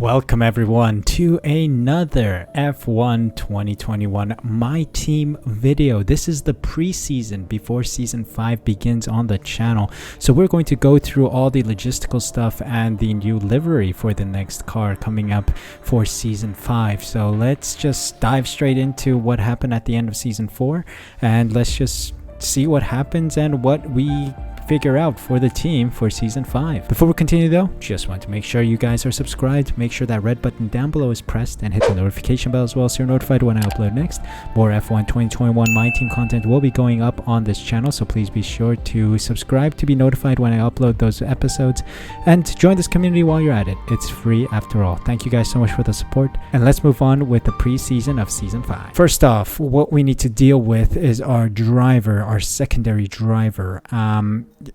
Welcome everyone to another F1 2021 My Team video. This is the preseason before season 5 begins on the channel. So we're going to go through all the logistical stuff and the new livery for the next car coming up for season 5. So let's just dive straight into what happened at the end of season 4 and let's just see what happens and what we figure out for the team for season 5. Before we continue though, just want to make sure you guys are subscribed. Make sure that red button down below is pressed and hit the notification bell as well so you're notified when I upload next. More F1 2021 My Team content will be going up on this channel, so please be sure to subscribe to be notified when I upload those episodes and join this community while you're at it. It's free after all. Thank you guys so much for the support, and let's move on with the preseason of season 5. First off, what we need to deal with is our driver, our secondary driver.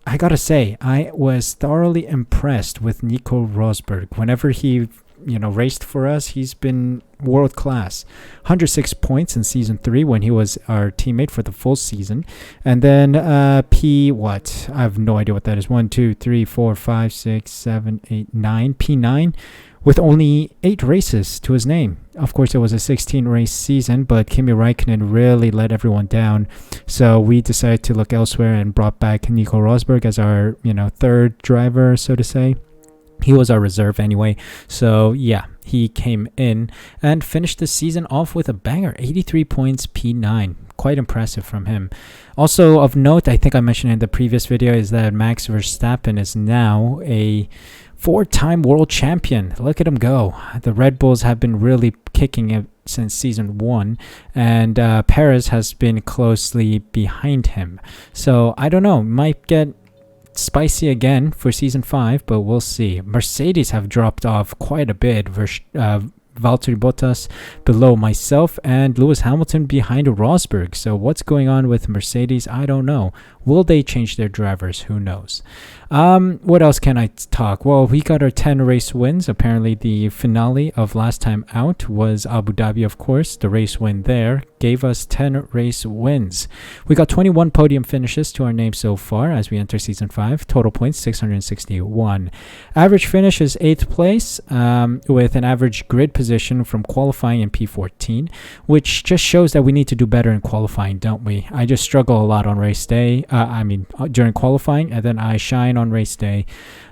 I gotta say, I was thoroughly impressed with Nico Rosberg. Whenever he, raced for us, he's been world class. 106 points in season 3 when he was our teammate for the full season. And then I have no idea what that is. 1, 2, 3, 4, 5, 6, 7, 8, 9. P9 with only 8 races to his name. Of course, it was a 16 race season, but Kimi Räikkönen really let everyone down. So we decided to look elsewhere and brought back Nico Rosberg as our, third driver, so to say. He was our reserve anyway. So yeah, he came in and finished the season off with a banger, 83 points, P9. Quite impressive from him. Also of note, I think I mentioned in the previous video, is that Max Verstappen is now a 4-time world champion. Look at him go. The Red Bulls have been really kicking it since season 1, and Perez has been closely behind him. So I don't know, might get spicy again for season 5, but we'll see. Mercedes have dropped off quite a bit. Valtteri Bottas below myself and Lewis Hamilton behind Rosberg. So what's going on with Mercedes? I don't know. Will they change their drivers? Who knows? What else can I talk? Well, we got our 10 race wins. Apparently the finale of last time out was Abu Dhabi, of course. The race win there gave us 10 race wins. We got 21 podium finishes to our name so far as we enter season 5. Total points 661. Average finish is 8th place with an average grid position from qualifying in P14, which just shows that we need to do better in qualifying, don't we? I just struggle a lot on race day. During qualifying, and then I shine on race day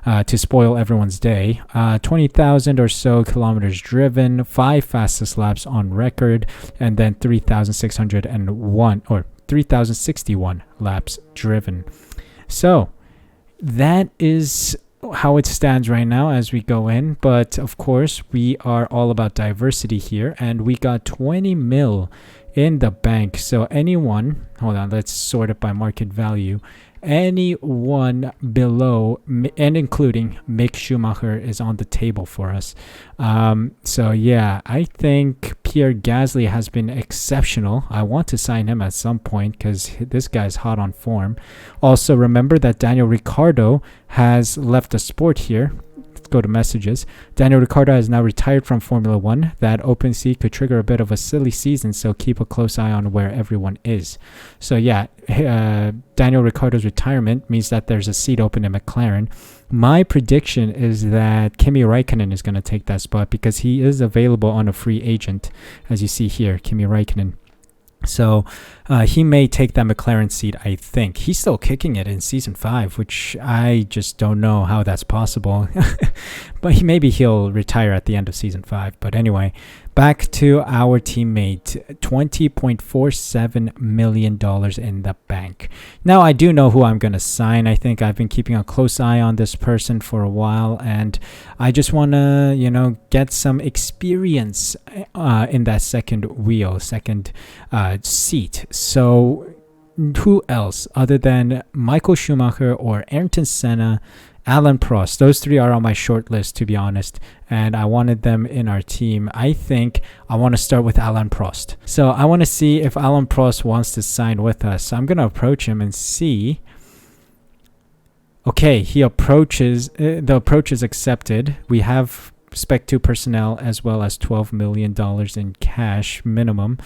to spoil everyone's day. 20,000 or so kilometers driven, 5 fastest laps on record, and then 3,601 or 3,061 laps driven. So that is how it stands right now as we go in, but of course we are all about diversity here, and we got 20 mil in the bank. So anyone, hold on, let's sort it by market value. Anyone below and including Mick Schumacher is on the table for us. So yeah, I think Pierre Gasly has been exceptional. I want to sign him at some point because this guy's hot on form. Also remember that Daniel Ricciardo has left the sport here. Go to messages. Daniel Ricciardo has now retired from Formula 1. That open seat could trigger a bit of a silly season, so keep a close eye on where everyone is. So yeah, Daniel Ricciardo's retirement means that there's a seat open in McLaren. My prediction is that Kimi Räikkönen is going to take that spot because he is available on a free agent, as you see here, Kimi Räikkönen. So he may take that McLaren seat, I think. He's still kicking it in season 5, which I just don't know how that's possible. But maybe he'll retire at the end of season 5. But anyway, back to our teammate. $20.47 million in the bank. Now, I do know who I'm going to sign. I think I've been keeping a close eye on this person for a while, and I just want to, get some experience in that second wheel, second seat. So who else other than Michael Schumacher or Ayrton Senna, Alain Prost? Those 3 are on my short list, to be honest, and I wanted them in our team. I think I want to start with Alain Prost. So I want to see if Alain Prost wants to sign with us. So I'm going to approach him and see. Okay, he approaches. The approach is accepted. We have Spec 2 personnel as well as $12 million in cash minimum.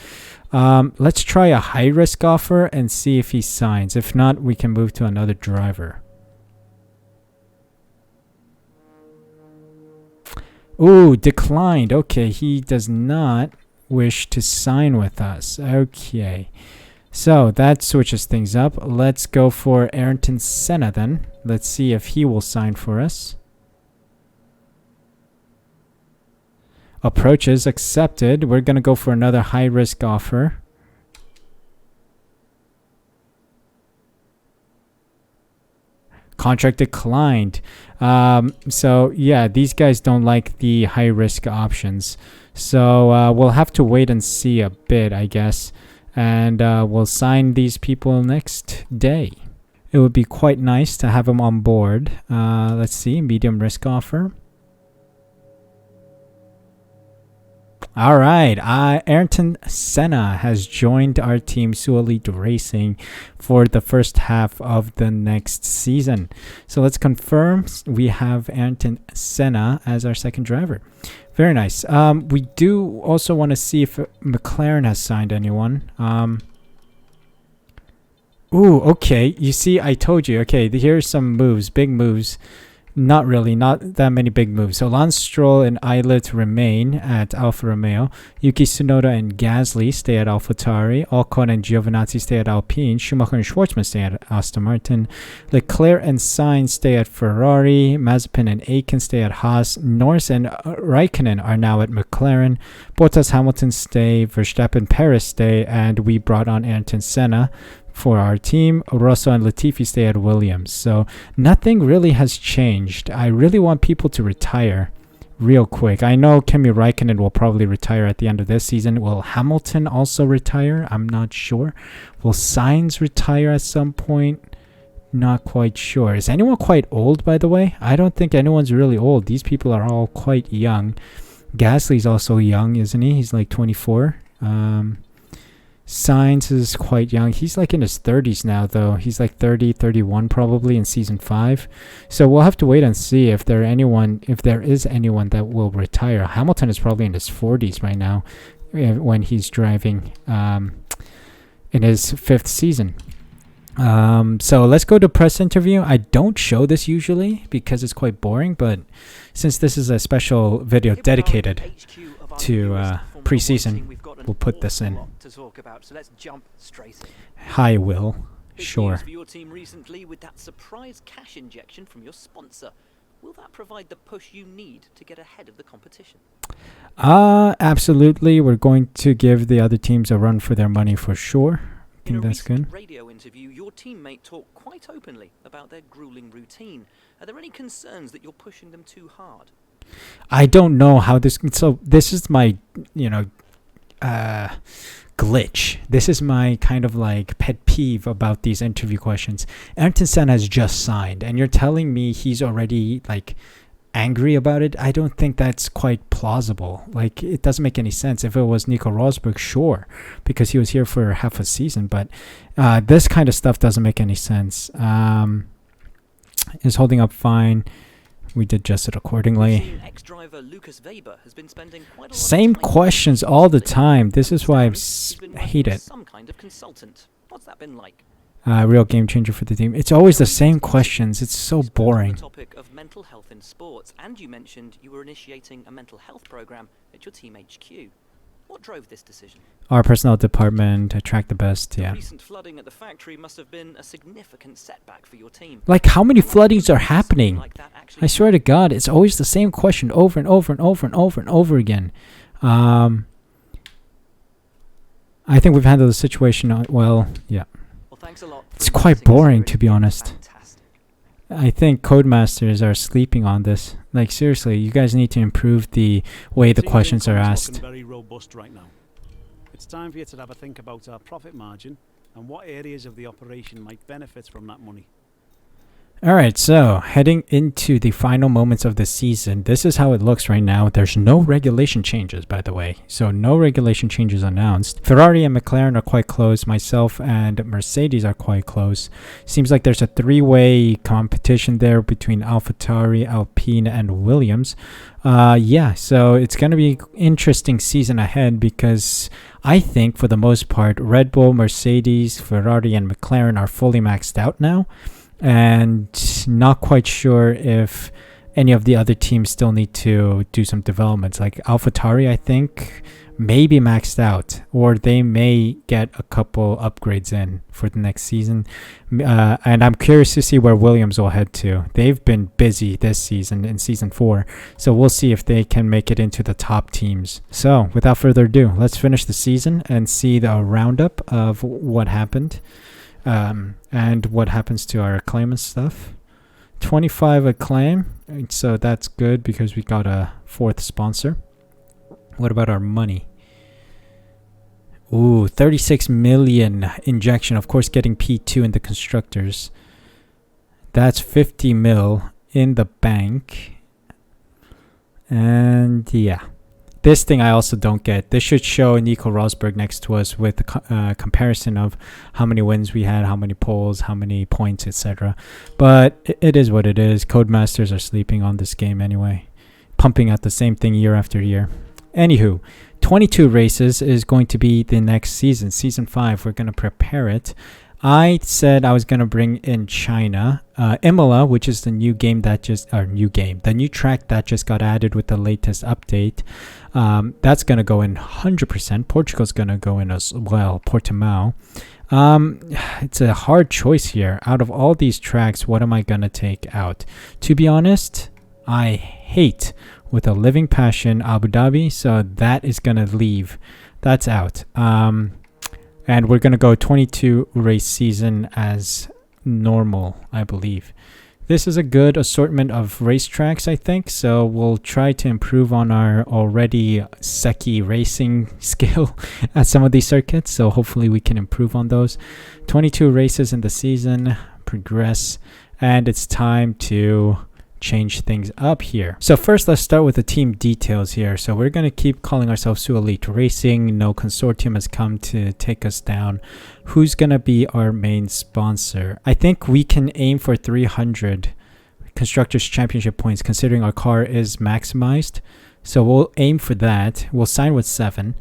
Let's try a high risk offer and see if he signs. If not, we can move to another driver. Ooh, declined. Okay, he does not wish to sign with us. Okay. So that switches things up. Let's go for Ayrton Senna then. Let's see if he will sign for us. Approaches accepted. We're going to go for another high risk offer. Contract declined. So yeah, these guys don't like the high risk options. So we'll have to wait and see a bit, I guess. And we'll sign these people next day. It would be quite nice to have them on board. Let's see, medium risk offer. All right, Ayrton Senna has joined our team Suolite Racing for the first half of the next season. So let's confirm we have Ayrton Senna as our second driver. Very nice. We do also want to see if McLaren has signed anyone. Ooh, okay. You see, I told you. Okay, here's some moves, big moves. Not really, not that many big moves. So Lance Stroll and Eilert remain at Alfa Romeo. Yuki Tsunoda and Gasly stay at AlphaTauri. Ocon and Giovinazzi stay at Alpine. Schumacher and Schwartzman stay at Aston Martin. Leclerc and Sainz stay at Ferrari. Mazepin and Aitken stay at Haas. Norris and Raikkonen are now at McLaren. Bottas, Hamilton stay. Verstappen, Perez stay. And we brought on Ayrton Senna for our team. Russell and Latifi stay at Williams. So nothing really has changed. I really want people to retire real quick. I know Kimi Räikkönen will probably retire at the end of this season. Will Hamilton also retire? I'm not sure. Will Sainz retire at some point? Not quite sure. Is anyone quite old, by the way? I don't think anyone's really old. These people are all quite young. Gasly's also young, isn't he? He's like 24. Sainz is quite young. He's like in his 30s now, though. He's like 30, 31 probably in season 5. So we'll have to wait and see if there is anyone that will retire. Hamilton is probably in his 40s right now when he's driving in his 5th season. So let's go to press interview. I don't show this usually because it's quite boring, but since this is a special video dedicated to preseason, we'll put this in. Hi, Will. Sure. For your team recently with that surprise cash injection from your sponsor. Will that provide the push you need to get ahead of the competition? Absolutely. We're going to give the other teams a run for their money for sure. I think that's good. In a recent radio interview, your teammate talked quite openly about their grueling routine. Are there any concerns that you're pushing them too hard? I don't know how this... So this is my, glitch. This is my kind of like pet peeve about these interview questions. Ayrton Senna has just signed, and you're telling me he's already like angry about it. I don't think that's quite plausible. Like, it doesn't make any sense. If it was Nico Rosberg, sure, because he was here for half a season, but this kind of stuff doesn't make any sense. Is holding up fine. We did adjust it accordingly. Same questions all the time. This is why I hate it. Some kind of consultant. What's that been like? Real game changer for the team. It's always the same questions. It's so boring. The topic of mental health in sports, and you mentioned you were initiating a mental health program at your team HQ. What drove this decision? Our personnel department attract the best, yeah. The recent flooding at the factory must have been a significant setback for your team. Like, how many floodings are happening? I swear to God, it's always the same question over and over and over and over and over again. I think we've handled the situation well, yeah. Well, thanks a lot. It's quite boring, to be honest. I think Codemasters are sleeping on this. Like, seriously, you guys need to improve the way the questions are asked. Very robust right now. It's time for you to have a think about our profit margin and what areas of the operation might benefit from that money. Alright, so heading into the final moments of the season, this is how it looks right now. There's no regulation changes, by the way. So no regulation changes announced. Ferrari and McLaren are quite close. Myself and Mercedes are quite close. Seems like there's a three-way competition there between AlphaTauri, Alpine, and Williams. Yeah, so it's going to be an interesting season ahead because I think for the most part, Red Bull, Mercedes, Ferrari, and McLaren are fully maxed out now. And not quite sure if any of the other teams still need to do some developments. Like AlphaTauri, I think, may be maxed out, or they may get a couple upgrades in for the next season. And I'm curious to see where Williams will head to. They've been busy this season in season 4, so we'll see if they can make it into the top teams. So without further ado, let's finish the season and see the roundup of what happened, and what happens to our acclaim and stuff. 25 acclaim, so that's good because we got a 4th sponsor. What about our money? Ooh, 36 million injection. Of course, getting P2 in the constructors. That's 50 mil in the bank. And yeah, this thing I also don't get. This should show Nico Rosberg next to us with the comparison of how many wins we had, how many poles, how many points, etc. But it is what it is. Codemasters are sleeping on this game anyway, pumping out the same thing year after year. Anywho, 22 races is going to be the next season, season 5. We're going to prepare it. I said I was going to bring in China, Imola, which is the new game that the new track that just got added with the latest update. That's going to go in 100%. Portugal's going to go in as well, Portimao. It's a hard choice here. Out of all these tracks, what am I going to take out? To be honest, I hate with a living passion Abu Dhabi, so that is going to leave. That's out. And we're going to go 22 race season as normal, I believe. This is a good assortment of racetracks, I think, so we'll try to improve on our already sucky racing skill at some of these circuits, so hopefully we can improve on those. 22 races in the season, progress, and it's time to change things up here. So first, let's start with the team details here. So we're going to keep calling ourselves Su Elite Racing. No consortium has come to take us down. Who's going to be our main sponsor? I think we can aim for 300 Constructors Championship points considering our car is maximized. So we'll aim for that. We'll sign with 7.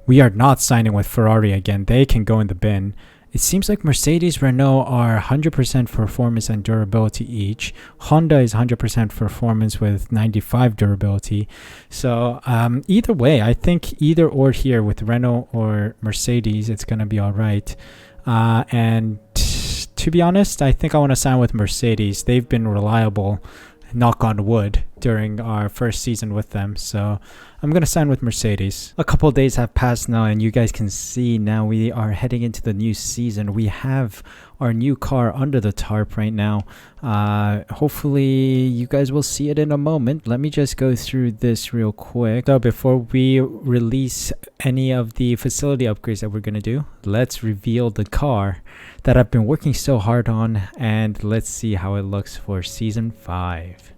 We are not signing with Ferrari again. They can go in the bin. It seems like Mercedes, Renault are 100% performance and durability each. Honda is 100% performance with 95 durability. So either way, I think either or here with Renault or Mercedes, it's going to be all right. And to be honest, I think I want to sign with Mercedes. They've been reliable, knock on wood, during our first season with them. So I'm going to sign with Mercedes. A couple of days have passed now, and you guys can see now we are heading into the new season. We have our new car under the tarp right now. Hopefully you guys will see it in a moment. Let me just go through this real quick. So before we release any of the facility upgrades that we're going to do, let's reveal the car that I've been working so hard on, and let's see how it looks for season 5.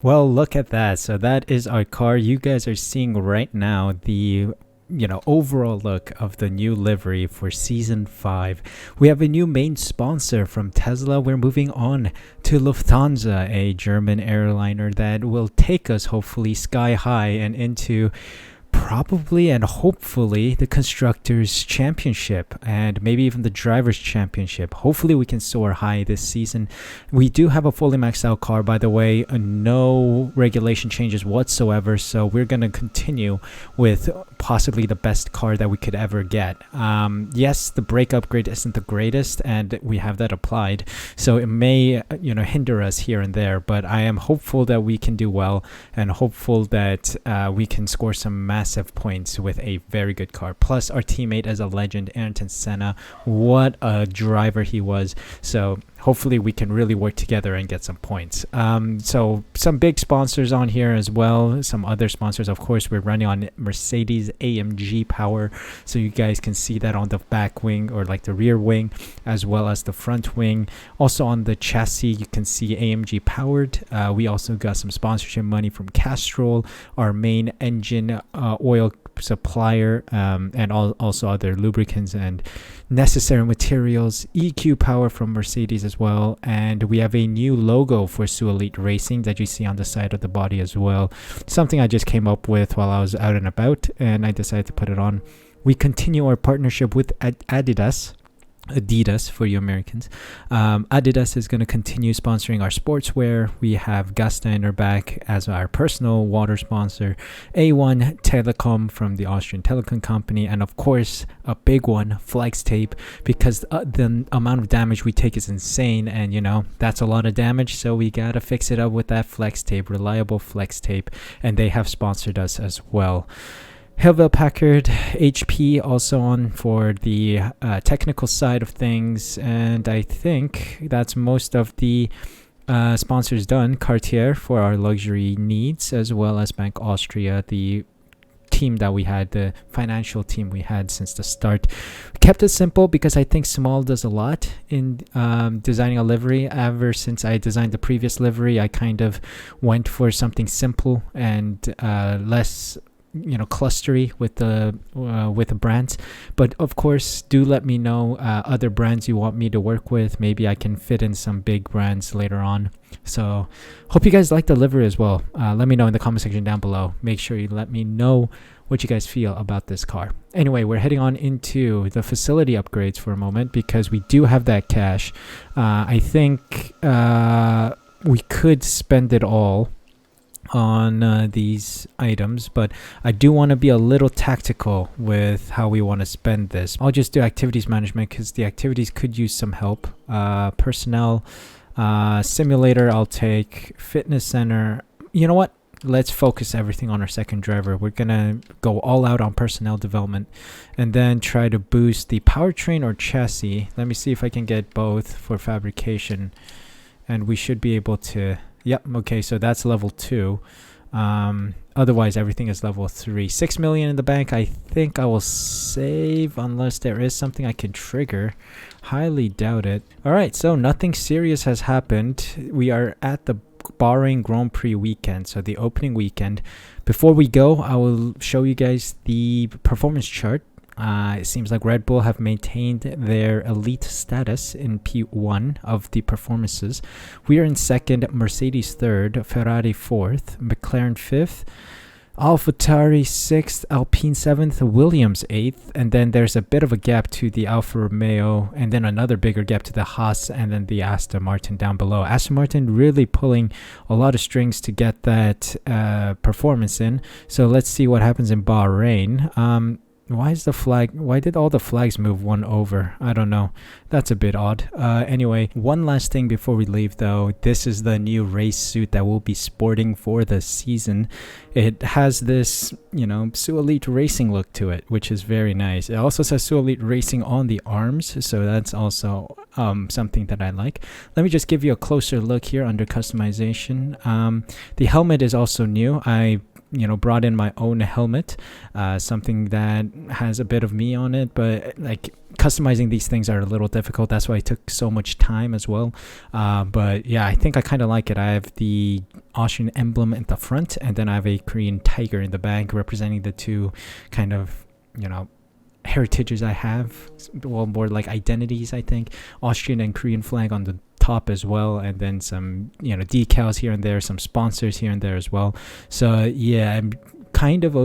Well, look at that. So that is our car. You guys are seeing right now the overall look of the new livery for season 5. We have a new main sponsor from Tesla. We're moving on to Lufthansa, a German airliner that will take us hopefully sky high and into probably and hopefully the Constructors Championship and maybe even the Drivers Championship. Hopefully we can soar high this season. We do have a fully maxed out car, by the way. No regulation changes whatsoever, so we're going to continue with possibly the best car that we could ever get. Yes, the brake upgrade isn't the greatest, and we have that applied, so it may hinder us here and there, but I am hopeful that we can do well and hopeful that we can score some massive points with a very good car. Plus our teammate is a legend, Ayrton Senna. What a driver he was. So hopefully we can really work together and get some points. So some big sponsors on here as well. Some other sponsors, of course, we're running on Mercedes AMG power, so you guys can see that on the back wing or like the rear wing as well as the front wing. Also on the chassis you can see AMG powered. We also got some sponsorship money from Castrol, our main engine oil supplier, and also other lubricants and necessary materials. EQ power from Mercedes as well, and we have a new logo for Su Elite Racing that you see on the side of the body as well. Something I just came up with while I was out and about, and I decided to put it on. We continue our partnership with Adidas for you Americans. Adidas is going to continue sponsoring our sportswear. We have Gasta in our back as our personal water sponsor, A1 Telecom from the Austrian telecom company, and of course a big one, Flex Tape, because the amount of damage we take is insane, and you know that's a lot of damage, so we gotta fix it up with that Flex Tape, reliable Flex Tape, and they have sponsored us as well. Hillville Packard, HP also on for the technical side of things, and I think that's most of the sponsors done. Cartier for our luxury needs, as well as Bank Austria, the team that we had, the financial team we had since the start. We kept it simple because I think small does a lot in designing a livery. Ever since I designed the previous livery, I kind of went for something simple and less clustery with the brands. But of course, do let me know other brands you want me to work with. Maybe I can fit in some big brands later on. So hope you guys like the livery as well. Let me know in the comment section down below. Make sure you let me know what you guys feel about this car. Anyway, we're heading on into the facility upgrades for a moment because we do have that cash. I think we could spend it all on these items, but I do want to be a little tactical with how we want to spend this. I'll just do activities management because the activities could use some help. Personnel, simulator I'll take, fitness center. You know what, let's focus everything on our second driver. We're gonna go all out on personnel development and then try to boost the powertrain or chassis. Let me see if I can get both for fabrication, and we should be able to. Yep, okay, so that's level 2. Otherwise, everything is level 3. 6 million in the bank. I think I will save unless there is something I can trigger. Highly doubt it. Alright, so nothing serious has happened. We are at the Bahrain Grand Prix weekend, so the opening weekend. Before we go, I will show you guys the performance chart. It seems like Red Bull have maintained their elite status in P1 of the performances. We are in second, Mercedes third, Ferrari fourth, McLaren fifth, AlphaTauri 6th, Alpine 7th, Williams 8th, and then there's a bit of a gap to the Alfa Romeo, and then another bigger gap to the Haas, and then the Aston Martin down below. Aston Martin really pulling a lot of strings to get that performance in. So let's see what happens in Bahrain. Why did all the flags move one over? I don't know. That's a bit odd. Anyway, one last thing before we leave though. This is the new race suit that we'll be sporting for the season. It has this, Su Elite Racing look to it, which is very nice. It also says Su Elite Racing on the arms, so that's also something that I like. Let me just give you a closer look here under customization. The helmet is also new. I brought in my own helmet, something that has a bit of me on it, but like customizing these things are a little difficult. That's why it took so much time as well. But yeah, I think I kind of like it. I have the Austrian emblem at the front, and then I have a Korean tiger in the back representing the two kind of, heritages I have. Well, more like identities, I think. Austrian and Korean flag on the top as well, and then some decals here and there, some sponsors here and there as well. So yeah, I'm kind of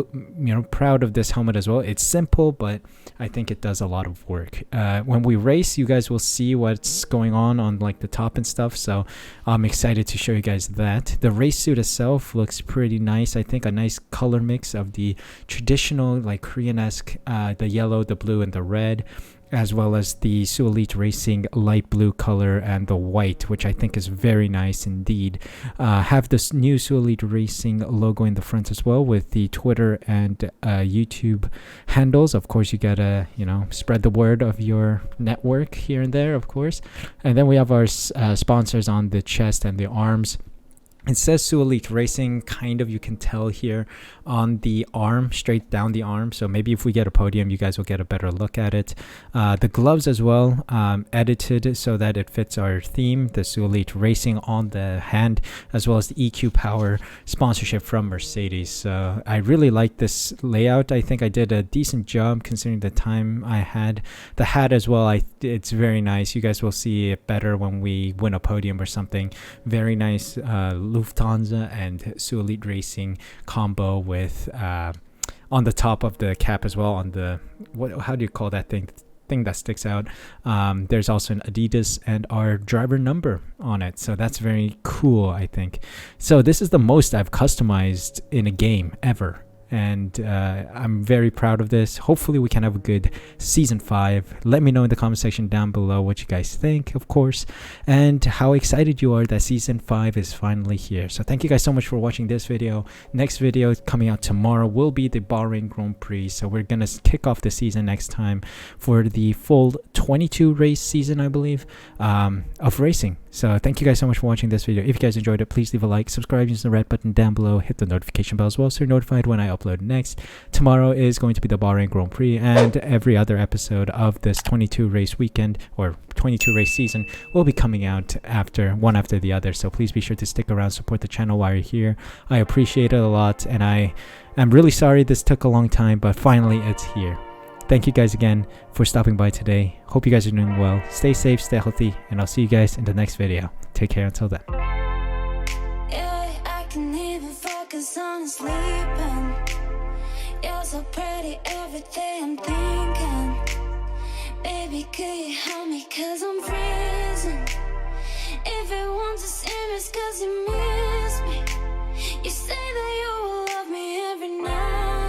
proud of this helmet as well. It's simple, but I think it does a lot of work. When we race, you guys will see what's going on like the top and stuff, so I'm excited to show you guys that. The race suit itself looks pretty nice. I think a nice color mix of the traditional like Korean-esque, the yellow, the blue, and the red. as well as the Su Elite Racing light blue color and the white, which I think is very nice indeed. Have this new Su Elite Racing logo in the front as well, with the Twitter and YouTube handles. Of course, you gotta, spread the word of your network here and there, of course. And then we have our sponsors on the chest and the arms. It says Su Elite Racing, kind of, you can tell here on the arm, straight down the arm. So maybe if we get a podium, you guys will get a better look at it. The gloves as well, edited so that it fits our theme, the Su Elite Racing on the hand, as well as the EQ Power sponsorship from Mercedes. So I really like this layout. I think I did a decent job considering the time I had. The hat as well, it's very nice. You guys will see it better when we win a podium or something. Very nice Lufthansa and Su Elite Racing combo with on the top of the cap as well, on the how do you call that thing that sticks out. There's also an Adidas and our driver number on it, so that's very cool, I think. So this is the most I've customized in a game ever, and I'm very proud of this. Hopefully we can have a good season 5. Let me know in the comment section down below what you guys think, of course, and how excited you are that season 5 is finally here. So thank you guys so much for watching this video. Next video coming out tomorrow will be the Bahrain Grand Prix, so we're gonna kick off the season next time for the full 22 race season, I believe, of racing. So thank you guys so much for watching this video. If you guys enjoyed it, please leave a like, subscribe using the red button down below, hit the notification bell as well so you're notified when I upload next. Tomorrow is going to be the Bahrain Grand Prix, and every other episode of this 22 race weekend or 22 race season will be coming out one after the other. So please be sure to stick around, support the channel while you're here. I appreciate it a lot, and I am really sorry this took a long time, but finally it's here. Thank you guys again for stopping by today. Hope you guys are doing well. Stay safe, stay healthy, and I'll see you guys in the next video. Take care until then. Yeah, I can even focus on sleeping. You're so pretty, everything I'm thinking. Baby, could you help me, cause I'm freezing. If it wants to see me, it's cause you mean